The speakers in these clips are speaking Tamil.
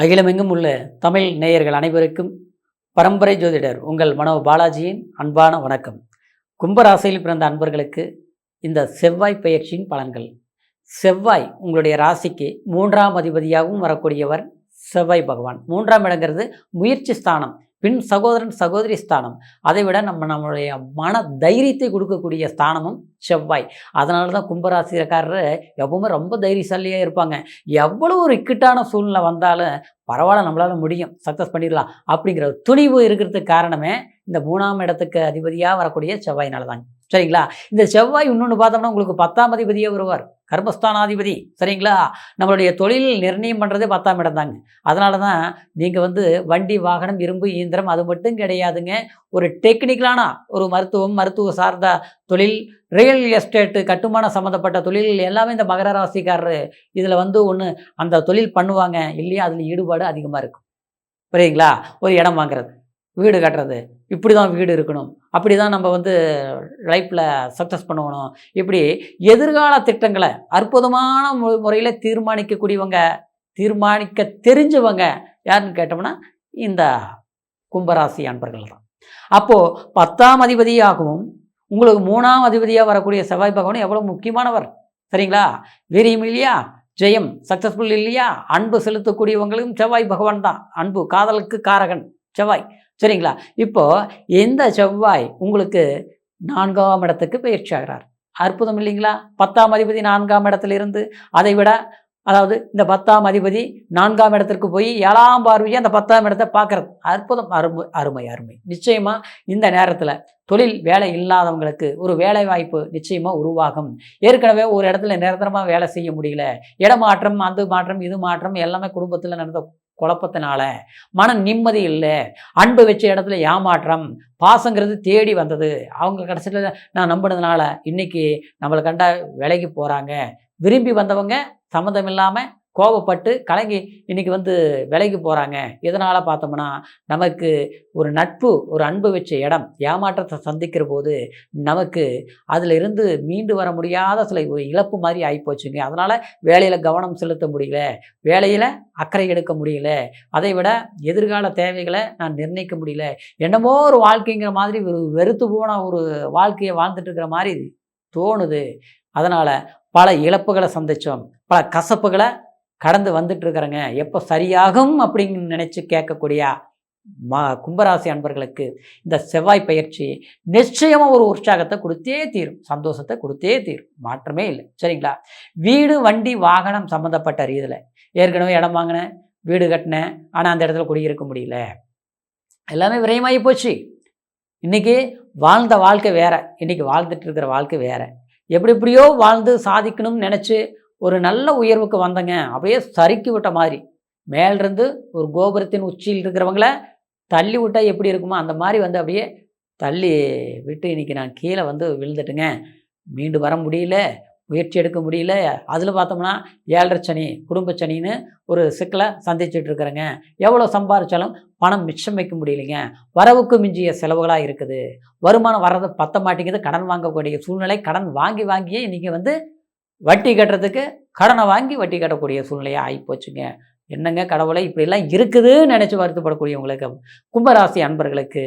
அகிலமெங்கும் உள்ள தமிழ் நேயர்கள் அனைவருக்கும் பரம்பரை ஜோதிடர் உங்கள் மனோ பாலாஜியின் அன்பான வணக்கம். கும்பராசியில் பிறந்த அன்பர்களுக்கு இந்த செவ்வாய் பெயர்ச்சியின் பலன்கள். செவ்வாய் உங்களுடைய ராசிக்கு 3ஆம் அதிபதியாகவும் வரக்கூடியவர் செவ்வாய் பகவான். 3ஆம் இடங்கிறது முயற்சி ஸ்தானம், பின் சகோதரன் சகோதரி ஸ்தானம். அதை விட நம்மளுடைய மன தைரியத்தை கொடுக்கக்கூடிய ஸ்தானமும் செவ்வாய். அதனால தான் கும்பராசிக்காரர் எப்பவுமே ரொம்ப தைரியசாலியாக இருப்பாங்க. எவ்வளோ ஒரு இக்கட்டான சூழ்நிலை வந்தாலும் பரவாயில்ல, நம்மளால் முடியும், சக்ஸஸ் பண்ணிடலாம் அப்படிங்கிற துணிவு இருக்கிறதுக்கு காரணமே இந்த 3ஆம் இடத்துக்கு அதிபதியாக வரக்கூடிய செவ்வாயினால தாங்க. சரிங்களா? இந்த செவ்வாய் இன்னொன்று பார்த்தோம்னா உங்களுக்கு 10ஆம் அதிபதியே வருவார், கர்மஸ்தானாதிபதி. சரிங்களா? நம்மளுடைய தொழில் நிர்ணயம் பண்ணுறதே 10ஆம் இடம் தாங்க. அதனால தான் நீங்கள் வண்டி வாகனம் இரும்பு இயந்திரம் அது மட்டும் கிடையாதுங்க. ஒரு டெக்னிக்கலான ஒரு மருத்துவ சார்ந்த தொழில், ரியல் எஸ்டேட்டு, கட்டுமான சம்மந்தப்பட்ட தொழில் எல்லாமே இந்த மகர ராசிக்காரரு இதில் ஒன்று அந்த தொழில் பண்ணுவாங்க. இல்லையா? அதில் ஈடுபாடு அதிகமாக இருக்கும். புரியுங்களா? ஒரு இடம் வாங்குறது, வீடு கட்டுறது, இப்படி தான் வீடு இருக்கணும், அப்படி தான் நம்ம லைஃப்பில் சக்ஸஸ் பண்ணணும், இப்படி எதிர்கால திட்டங்களை அற்புதமான முறையில் தீர்மானிக்க தெரிஞ்சவங்க யாருன்னு கேட்டோம்னா இந்த கும்பராசி அன்பர்கள் தான். அப்போது 10ஆம் அதிபதியாகவும் உங்களுக்கு 3ஆம் அதிபதியாக வரக்கூடிய செவ்வாய் பகவான் எவ்வளோ முக்கியமானவர். சரிங்களா? வீரியம் இல்லையா? ஜெயம், சக்ஸஸ்ஃபுல் இல்லையா? அன்பு செலுத்தக்கூடியவங்களுக்கும் செவ்வாய் பகவான் தான். அன்பு, காதலுக்கு காரகன் செவ்வாய். சரிங்களா? இப்போது இந்த செவ்வாய் உங்களுக்கு 4ஆம் இடத்துக்கு பயிற்சி ஆகிறார். அற்புதம் இல்லைங்களா? 10ஆம் அதிபதி 4ஆம் இடத்துலேருந்து அதை விட அதாவது இந்த 10ஆம் அதிபதி 4ஆம் இடத்திற்கு போய் 7ஆம் பார்வையை அந்த 10ஆம் இடத்தை பார்க்குறது அற்புதம். அருமை அருமை. நிச்சயமாக இந்த நேரத்தில் தொழில் வேலை இல்லாதவங்களுக்கு ஒரு வேலை வாய்ப்பு நிச்சயமாக உருவாகும். ஏற்கனவே ஒரு இடத்துல நிரந்தரமாக வேலை செய்ய முடியல, இடமாற்றம், அது மாற்றம் இது மாற்றம் எல்லாமே குடும்பத்தில் நடந்த குழப்பத்தினால மன நிம்மதி இல்லை, அன்பு வச்ச இடத்துல ஏமாற்றம், பாசங்கிறது தேடி வந்தது, அவங்க கடைசியில் நான் நம்பினதுனால இன்றைக்கி நம்மளை கண்டா விலைக்கு போகிறாங்க. விரும்பி வந்தவங்க சம்மந்தம் இல்லாமல் கோபப்பட்டு கலங்கி இன்றைக்கி விலைக்கு போகிறாங்க. இதனால் பார்த்தோம்னா நமக்கு ஒரு நட்பு, ஒரு அன்பு வச்ச இடம் ஏமாற்றத்தை சந்திக்கிற போது நமக்கு அதில் இருந்து மீண்டு வர முடியாத சில ஒரு இழப்பு மாதிரி ஆகிப்போச்சுங்க. அதனால் வேலையில் கவனம் செலுத்த முடியல, வேலையில் அக்கறை எடுக்க முடியல, அதை விட எதிர்கால தேவைகளை நான் நிர்ணயிக்க முடியல, என்னமோ ஒரு வாழ்க்கைங்கிற மாதிரி ஒரு வெறுத்து போன ஒரு வாழ்க்கையை வாழ்ந்துட்டு இருக்கிற மாதிரி தோணுது. அதனால் பல இழப்புகளை சந்தித்தோம், பல கசப்புகளை கடந்து வந்துட்டுருக்கிறேங்க, எப்போ சரியாகும் அப்படின்னு நினச்சி கேட்கக்கூடிய கும்பராசி அன்பர்களுக்கு இந்த செவ்வாய் பயிற்சி நிச்சயமாக ஒரு உற்சாகத்தை கொடுத்தே தீரும், சந்தோஷத்தை கொடுத்தே தீரும், மாற்றமே இல்லை. சரிங்களா? வீடு வண்டி வாகனம் சம்மந்தப்பட்ட ரீதியில் ஏற்கனவே இடம் வாங்கினேன், வீடு கட்டினேன், ஆனால் அந்த இடத்துல குடியிருக்க முடியல, எல்லாமே விரயமாகி போச்சு. இன்றைக்கி வாழ்ந்த வாழ்க்கை வேறு, இன்றைக்கி வாழ்ந்துட்டு இருக்கிற வாழ்க்கை வேறு. எப்படியோ வாழ்ந்து சாதிக்கணும்னு நினச்சி ஒரு நல்ல உயர்வுக்கு வந்தங்க, அப்படியே சறுக்கி விட்ட மாதிரி மேலிருந்து ஒரு கோபுரத்தின் உச்சியில் இருக்கிறவங்கள தள்ளி விட்டால் எப்படி இருக்குமோ அந்த மாதிரி அப்படியே தள்ளி விட்டு இன்றைக்கி நான் கீழே விழுந்துட்டுங்க, மீண்டு வர முடியல, முயற்சி எடுக்க முடியல. அதில் பார்த்தோம்னா 7.5 சனி, குடும்ப சனின்னு ஒரு சிக்கலை சந்திச்சுட்டு இருக்கிறேங்க. எவ்வளோ சம்பாதிச்சாலும் பணம் மிச்சம் வைக்க முடியலைங்க, வரவுக்கு மிஞ்சிய செலவுகளாக இருக்குது, வருமானம் வர்றது பத்த மாட்டேங்குது, கடன் வாங்கக்கூடிய சூழ்நிலை, கடன் வாங்கியே இன்றைக்கி வட்டி கட்டுறதுக்கு கடனை வாங்கி வட்டி கட்டக்கூடிய சூழ்நிலையாக ஆகிப்போச்சுங்க. என்னங்க கடவுளை இப்படிலாம் இருக்குதுன்னு நினச்சி வருத்தப்படக்கூடியவங்களுக்கு, கும்பராசி அன்பர்களுக்கு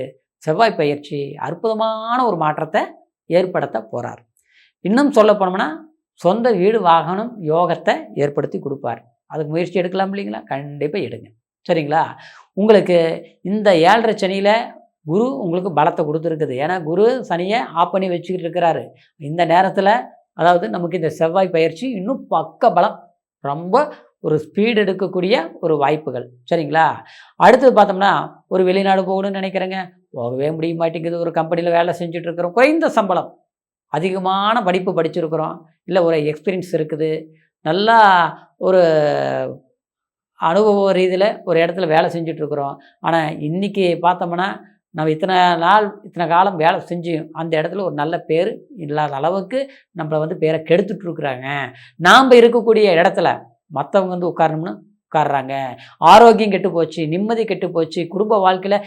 செவ்வாய் பயிற்சி அற்புதமான ஒரு மாற்றத்தை ஏற்படுத்த போகிறார். இன்னும் சொல்ல போனோம்னா சொந்த வீடு வாகனம் யோகத்தை ஏற்படுத்தி கொடுப்பார். அதுக்கு முயற்சி எடுக்கலாம் இல்லைங்களா? கண்டிப்பாக எடுங்க. சரிங்களா? உங்களுக்கு இந்த 7.5 சனியில் குரு உங்களுக்கு பலத்தை கொடுத்துருக்குது. ஏன்னா குரு சனியை ஆஃப் பண்ணி வச்சுக்கிட்டு இருக்கிறாரு. இந்த நேரத்தில் அதாவது நமக்கு இந்த செவ்வாய் பயிற்சி இன்னும் பக்க பலம், ரொம்ப ஒரு ஸ்பீடு எடுக்கக்கூடிய ஒரு வாய்ப்புகள். சரிங்களா? அடுத்தது பார்த்தோம்னா ஒரு வெளிநாடு போகணும்னு நினைக்கிறேங்க, போகவே முடிய மாட்டேங்குது. ஒரு கம்பெனியில் வேலை செஞ்சுட்ருக்கிறோம், குறைந்த சம்பளம், அதிகமான படிப்பு படிச்சிருக்கிறோம், இல்லை ஒரு எக்ஸ்பீரியன்ஸ் இருக்குது, நல்லா ஒரு அனுபவ ரீதியில் ஒரு இடத்துல வேலை செஞ்சிட்ருக்குறோம். ஆனால் இன்றைக்கி பார்த்தோம்னா நம்ம இத்தனை காலம் வேலை செஞ்சும் அந்த இடத்துல ஒரு நல்ல பேர் இல்லாத அளவுக்கு நம்மளை பேரை கெடுத்துட்ருக்குறாங்க. நாம் இருக்கக்கூடிய இடத்துல மற்றவங்க உட்காரணும்னு உட்கார்றாங்க. ஆரோக்கியம் கெட்டு போச்சு, நிம்மதி கெட்டு போச்சு, குடும்ப வாழ்க்கையில்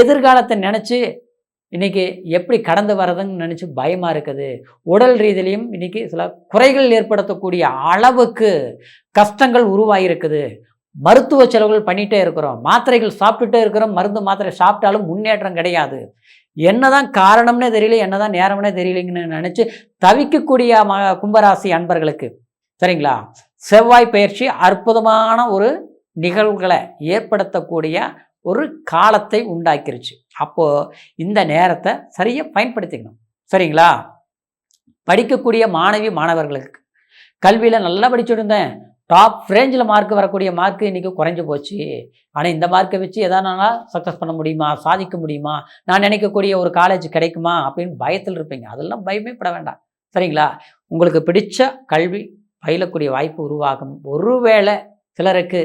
எதிர்காலத்தை நினச்சி இன்றைக்கி எப்படி கடந்து வர்றதுன்னு நினச்சி பயமாக இருக்குது. உடல் ரீதியிலையும் இன்றைக்கி சில குறைகள் ஏற்படுத்தக்கூடிய அளவுக்கு கஷ்டங்கள் உருவாகிருக்குது. மருத்துவ செலவுகள் பண்ணிகிட்டே இருக்கிறோம், மாத்திரைகள் சாப்பிட்டுட்டே இருக்கிறோம், மருந்து மாத்திரை சாப்பிட்டாலும் முன்னேற்றம் கிடையாது. என்னதான் காரணம்னே தெரியல, என்னதான் நேரம்னே தெரியலைங்கன்னு நினச்சி தவிக்கக்கூடிய கும்பராசி அன்பர்களுக்கு சரிங்களா, செவ்வாய் பயிற்சி அற்புதமான ஒரு நிகழ்வுகளை ஏற்படுத்தக்கூடிய ஒரு காலத்தை உண்டாக்கிருச்சு. அப்போது இந்த நேரத்தை சரியாக பயன்படுத்திக்கணும். சரிங்களா? படிக்கக்கூடிய மாணவி மாணவர்களுக்கு கல்வியில் நல்லா படிச்சுட்டு இருந்தேன், டாப் ரேஞ்சில் மார்க் வரக்கூடிய மார்க்கு இன்றைக்கி குறைஞ்சி போச்சு. ஆனால் இந்த மார்க்கை வச்சு எதானா சக்ஸஸ் பண்ண முடியுமா, சாதிக்க முடியுமா, நான் நினைக்கக்கூடிய ஒரு காலேஜ் கிடைக்குமா அப்படின்னு பயத்தில் இருப்பீங்க. அதெல்லாம் பயமே பட வேண்டாம். சரிங்களா? உங்களுக்கு பிடிச்ச கல்வி பயிலக்கூடிய வாய்ப்பு உருவாகும். ஒருவேளை சிலருக்கு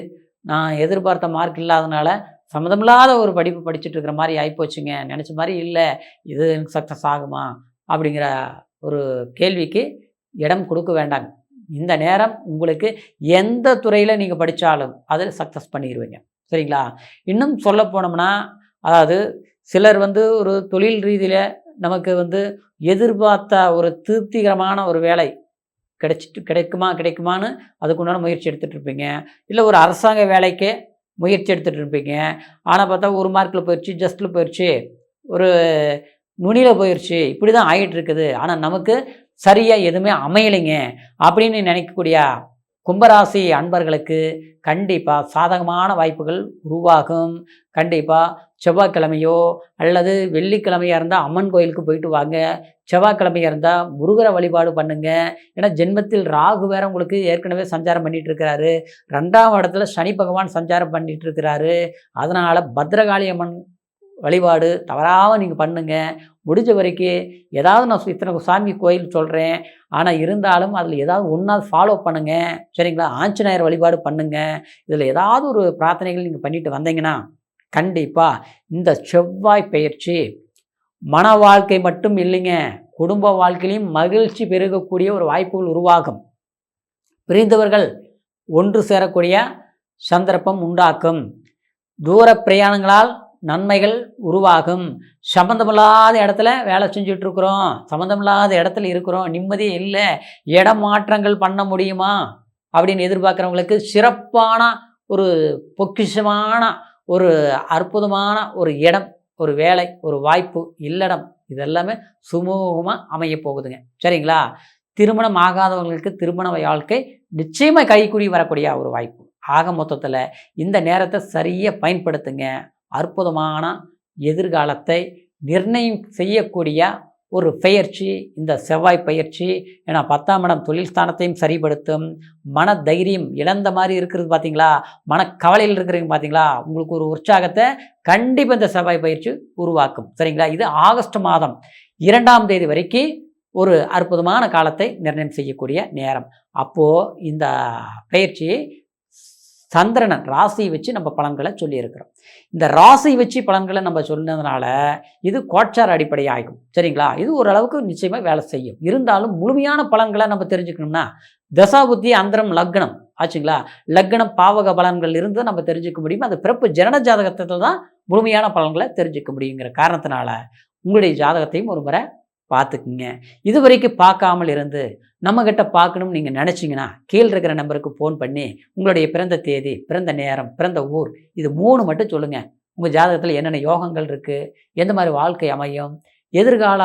நான் எதிர்பார்த்த மார்க் இல்லாதனால சம்மந்தமில்லாத ஒரு படிப்பு படிச்சுட்டு இருக்கிற மாதிரி ஆகிப்போச்சுங்க, நினச்ச மாதிரி இல்லை, இது எனக்கு சக்ஸஸ் ஆகுமா அப்படிங்கிற ஒரு கேள்விக்கு இடம் கொடுக்க வேண்டாங்க. இந்த நேரம் உங்களுக்கு எந்த துறையில் நீங்கள் படித்தாலும் அதில் சக்ஸஸ் பண்ணிடுவீங்க. சரிங்களா? இன்னும் சொல்ல போனோம்னா, அதாவது சிலர் ஒரு தொழில் ரீதியில் நமக்கு எதிர்பார்த்த ஒரு திருப்திகரமான ஒரு வேலை கிடைக்குமான்னு அதுக்குண்டான முயற்சி எடுத்துகிட்டு இருப்பீங்க. இல்லை ஒரு அரசாங்க வேலைக்கே முயற்சி எடுத்துகிட்டு இருப்பீங்க. ஆனால் பார்த்தா ஒரு மார்க்கில் போயிடுச்சு, ஜஸ்ட்டில் போயிடுச்சு, ஒரு நுனியில் போயிடுச்சு, இப்படி தான் ஆகிட்டு இருக்குது. ஆனால் நமக்கு சரியாக எதுவுமே அமையலைங்க அப்படின்னு நினைக்கக்கூடிய கும்பராசி அன்பர்களுக்கு கண்டிப்பாக சாதகமான வாய்ப்புகள் உருவாகும். கண்டிப்பாக செவ்வாய்க்கிழமையோ அல்லது வெள்ளிக்கிழமையாக இருந்தால் அம்மன் கோயிலுக்கு போயிட்டு வாங்க. செவ்வாய்க்கிழமையாக இருந்தால் முருகரை வழிபாடு பண்ணுங்க. ஏன்னா ஜென்மத்தில் ராகு வேற உங்களுக்கு ஏற்கனவே சஞ்சாரம் பண்ணிகிட்டு இருக்கிறாரு, 2ஆம் இடத்துல சனி பகவான் சஞ்சாரம் பண்ணிகிட்டு இருக்கிறாரு. அதனால் பத்ரகாளி அம்மன் வழிபாடு தவறாமல் நீங்கள் பண்ணுங்கள். முடிஞ்ச வரைக்கும் ஏதாவது நான் இத்தனை சாமி கோயில் சொல்கிறேன், ஆனால் இருந்தாலும் அதில் ஏதாவது ஒன்றாவது ஃபாலோ பண்ணுங்கள். சரிங்களா? ஆஞ்சநேயர் வழிபாடு பண்ணுங்கள். இதில் ஏதாவது ஒரு பிரார்த்தனைகள் நீங்கள் பண்ணிட்டு வந்தீங்கன்னா கண்டிப்பாக இந்த செவ்வாய் பயிற்சி மன வாழ்க்கை மட்டும் இல்லைங்க, குடும்ப வாழ்க்கையிலையும் மகிழ்ச்சி பெருகக்கூடிய ஒரு வாய்ப்புகள் உருவாகும். பிரிந்தவர்கள் ஒன்று சேரக்கூடிய சந்தர்ப்பம் உண்டாக்கும். தூர பிரயாணங்களால் நன்மைகள் உருவாகும். சம்மந்தமில்லாத இடத்துல வேலை செஞ்சிட்ருக்குறோம், சம்மந்தமில்லாத இடத்துல இருக்கிறோம், நிம்மதியே இல்லை, இடம் மாற்றங்கள் பண்ண முடியுமா அப்படின்னு எதிர்பார்க்குறவங்களுக்கு சிறப்பான ஒரு பொக்கிஷமான ஒரு அற்புதமான ஒரு இடம், ஒரு வேலை, ஒரு வாய்ப்பு, இல்லடம், இதெல்லாமே சுமூகமாக அமைய போகுதுங்க. சரிங்களா? திருமணம் ஆகாதவங்களுக்கு திருமண வாழ்க்கை நிச்சயமாக கைக்கூடி வரக்கூடிய ஒரு வாய்ப்பு. ஆக மொத்தத்தில் இந்த நேரத்தை சரியாக பயன்படுத்துங்க. அற்புதமான எதிர்காலத்தை நிர்ணயம் செய்யக்கூடிய ஒரு பயிற்சி இந்த செவ்வாய் பயிற்சி. ஏன்னா 10ஆம் இடம் தொழில் ஸ்தானத்தையும் சரிப்படுத்தும். மன தைரியம் இழந்த மாதிரி இருக்கிறது பார்த்தீங்களா, மனக்கவலையில் இருக்கிறீங்க பார்த்தீங்களா, உங்களுக்கு ஒரு உற்சாகத்தை கண்டிப்பாக இந்த செவ்வாய் பயிற்சி உருவாக்கும். சரிங்களா? இது ஆகஸ்ட் மாதம் 2ஆம் தேதி வரைக்கும் ஒரு அற்புதமான காலத்தை நிர்ணயம் செய்யக்கூடிய நேரம். அப்போது இந்த பயிற்சியை சந்திரனன் ராசியை வச்சு நம்ம பலன்களை சொல்லியிருக்கிறோம். இந்த ராசி வச்சு பலன்களை நம்ம சொன்னதுனால இது கோட்சார் அடிப்படையாகும். சரிங்களா? இது ஓரளவுக்கு நிச்சயமாக வேலை செய்யும். இருந்தாலும் முழுமையான பலன்களை நம்ம தெரிஞ்சுக்கணும்னா தசாபுத்தி அந்தரம் லக்னம் ஆச்சுங்களா, லக்னம் பாவக பலன்கள் இருந்து நம்ம தெரிஞ்சுக்க முடியும். அது பிறப்பு ஜனன ஜாதகத்தில் தான் முழுமையான பலன்களை தெரிஞ்சுக்க முடியுங்கிற காரணத்தினால உங்களுடைய ஜாதகத்தையும் ஒரு முறை பார்த்துக்குங்க. இது வரைக்கும் பார்க்காமல் இருந்து நம்மக்கிட்ட பார்க்கணும்னு நீங்கள் நினச்சிங்கன்னா கீழே இருக்கிற நம்பருக்கு ஃபோன் பண்ணி உங்களுடைய பிறந்த தேதி, பிறந்த நேரம், பிறந்த ஊர், இது 3 மட்டும் சொல்லுங்கள். உங்கள் ஜாதகத்தில் என்னென்ன யோகங்கள் இருக்குது, எந்த மாதிரி வாழ்க்கை அமையும், எதிர்கால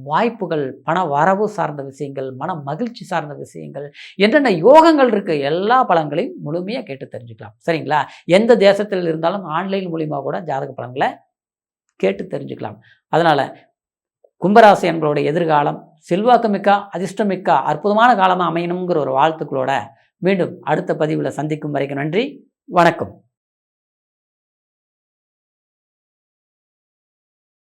வாய்ப்புகள், பண வரவு சார்ந்த விஷயங்கள், மன மகிழ்ச்சி சார்ந்த விஷயங்கள், என்னென்ன யோகங்கள் இருக்குது, எல்லா பலன்களையும் முழுமையாக கேட்டு தெரிஞ்சுக்கலாம். சரிங்களா? எந்த தேசத்தில் இருந்தாலும் ஆன்லைன் மூலிமா கூட ஜாதக பலன்களை கேட்டு தெரிஞ்சுக்கலாம். அதனால் கும்பராசி என்பவருடைய எதிர்காலம் செல்வாக்குமிக்க அதிர்ஷ்டமிக்க அற்புதமான காலமாக அமையணுங்கிற ஒரு வாழ்த்துக்களோட மீண்டும் அடுத்த பதிவில் சந்திக்கும் வரைக்கும் நன்றி, வணக்கம்.